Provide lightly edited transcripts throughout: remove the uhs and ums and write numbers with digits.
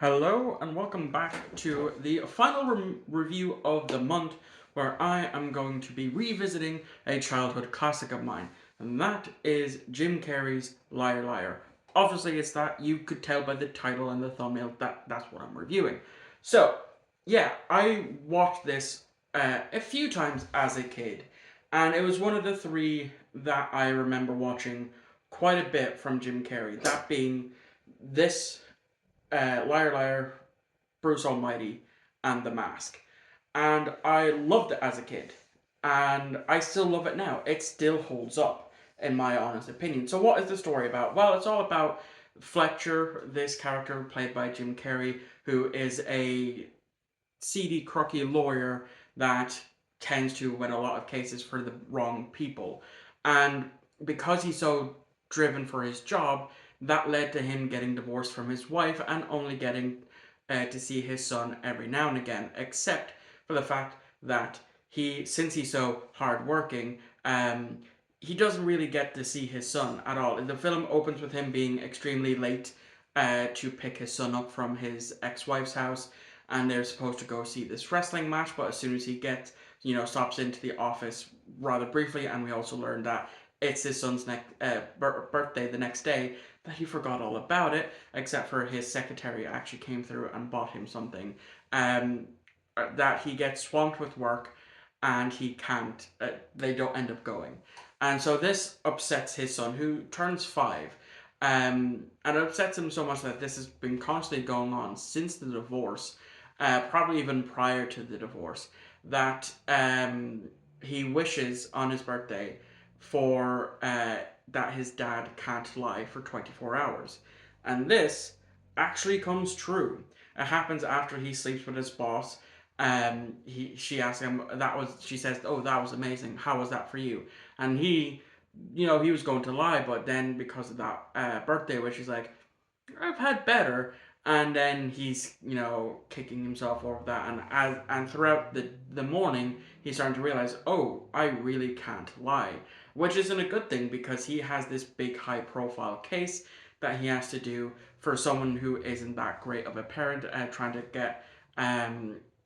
Hello and welcome back to the final review of the month where I am going to be revisiting a childhood classic of mine, and that is Jim Carrey's Liar Liar. Obviously, it's that you could tell by the title and the thumbnail that that's what I'm reviewing. So, yeah, I watched this a few times as a kid, and it was one of the three that I remember watching quite a bit from Jim Carrey, that being this Liar Liar, Bruce Almighty, and The Mask. And I loved it as a kid. And I still love it now. It still holds up, in my honest opinion. So, what is the story about? Well, it's all about Fletcher, this character played by Jim Carrey, who is a seedy, crooked lawyer that tends to win a lot of cases for the wrong people. And because he's so driven for his job, that led to him getting divorced from his wife and only getting to see his son every now and again, except for the fact that since he's so hardworking, he doesn't really get to see his son at all. The film opens with him being extremely late to pick his son up from his ex-wife's house, and they're supposed to go see this wrestling match. But as soon as he gets, stops into the office rather briefly, and we also learn that it's his son's birthday the next day, that he forgot all about it, except for his secretary actually came through and bought him something. Um, that he gets swamped with work, and he can't. They don't end up going, and so this upsets his son, who turns 5. And it upsets him so much that this has been constantly going on since the divorce, probably even prior to the divorce, that he wishes on his birthday for that his dad can't lie for 24 hours. And this actually comes true. It happens after he sleeps with his boss. She asks him, she says, "Oh, that was amazing. How was that for you?" And he was going to lie, but then because of that birthday wish, he's like, "I've had better." And then he's, kicking himself over that, and throughout the morning, he's starting to realize, oh, I really can't lie, which isn't a good thing because he has this big high profile case that he has to do for someone who isn't that great of a parent, trying to get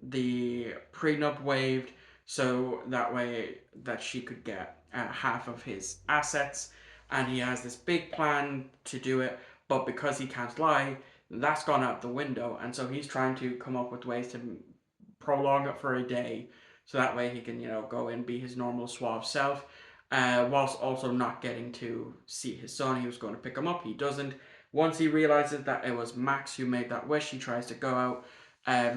the prenup waived so that way that she could get half of his assets, and he has this big plan to do it, but because he can't lie, that's gone out the window, and so he's trying to come up with ways to prolong it for a day, so that way he can, go and be his normal suave self, whilst also not getting to see his son. He was going to pick him up, he doesn't. Once he realizes that it was Max who made that wish, he tries to go out,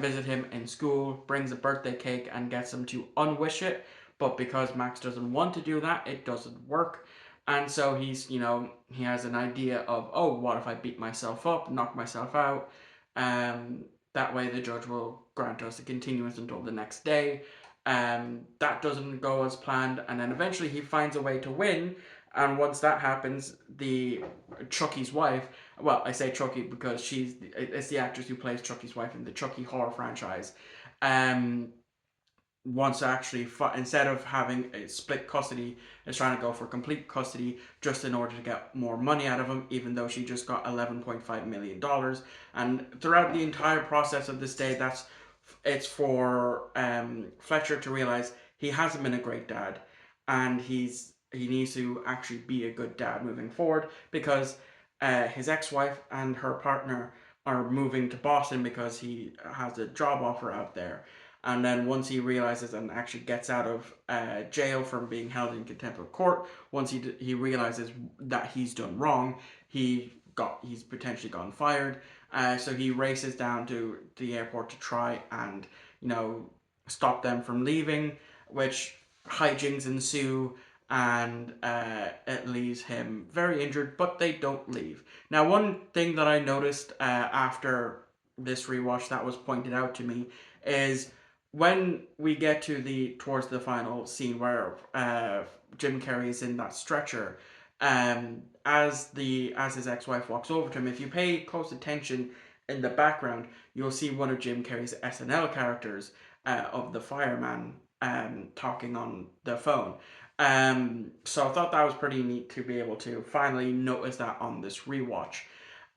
visit him in school, brings a birthday cake, and gets him to unwish it. But because Max doesn't want to do that, it doesn't work. And so he has an idea of, oh, what if I beat myself up, knock myself out? That way the judge will grant us a continuance until the next day. That doesn't go as planned, and then eventually he finds a way to win. And once that happens, the Chucky's wife, well, I say Chucky because it's the actress who plays Chucky's wife in the Chucky horror franchise, um, wants to actually instead of having a split custody, is trying to go for complete custody just in order to get more money out of him, even though she just got $11.5 million. And throughout the entire process of this day, it's for Fletcher to realize he hasn't been a great dad, and he needs to actually be a good dad moving forward because his ex-wife and her partner are moving to Boston because he has a job offer out there. And then once he realizes and actually gets out of jail from being held in contempt of court, once he realizes that he's done wrong, he's potentially gone fired. So he races down to the airport to try and stop them from leaving, which hijinks ensue, and it leaves him very injured. But they don't leave. Now, one thing that I noticed after this rewatch that was pointed out to me is when we get to towards the final scene where Jim Carrey is in that stretcher, as his ex-wife walks over to him, if you pay close attention in the background, you'll see one of Jim Carrey's SNL characters of the fireman talking on the phone. So I thought that was pretty neat to be able to finally notice that on this rewatch.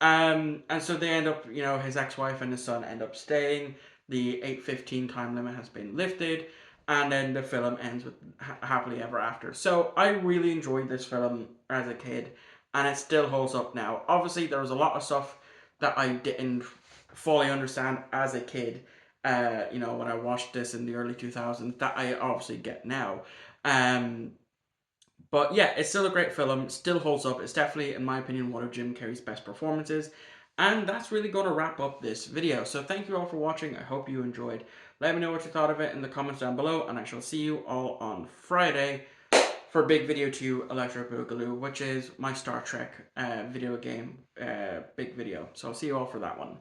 And so they end up, his ex-wife and his son end up staying. The 8:15 time limit has been lifted, and then the film ends with happily ever after. So I really enjoyed this film as a kid, and it still holds up now. Obviously, there was a lot of stuff that I didn't fully understand as a kid. When I watched this in the early 2000s, that I obviously get now. Um, but yeah, it's still a great film, still holds up. It's definitely, in my opinion, one of Jim Carrey's best performances. And that's really going to wrap up this video. So thank you all for watching. I hope you enjoyed. Let me know what you thought of it in the comments down below, and I shall see you all on Friday for Big Video 2 Electric Boogaloo, which is my Star Trek video game big video. So I'll see you all for that one.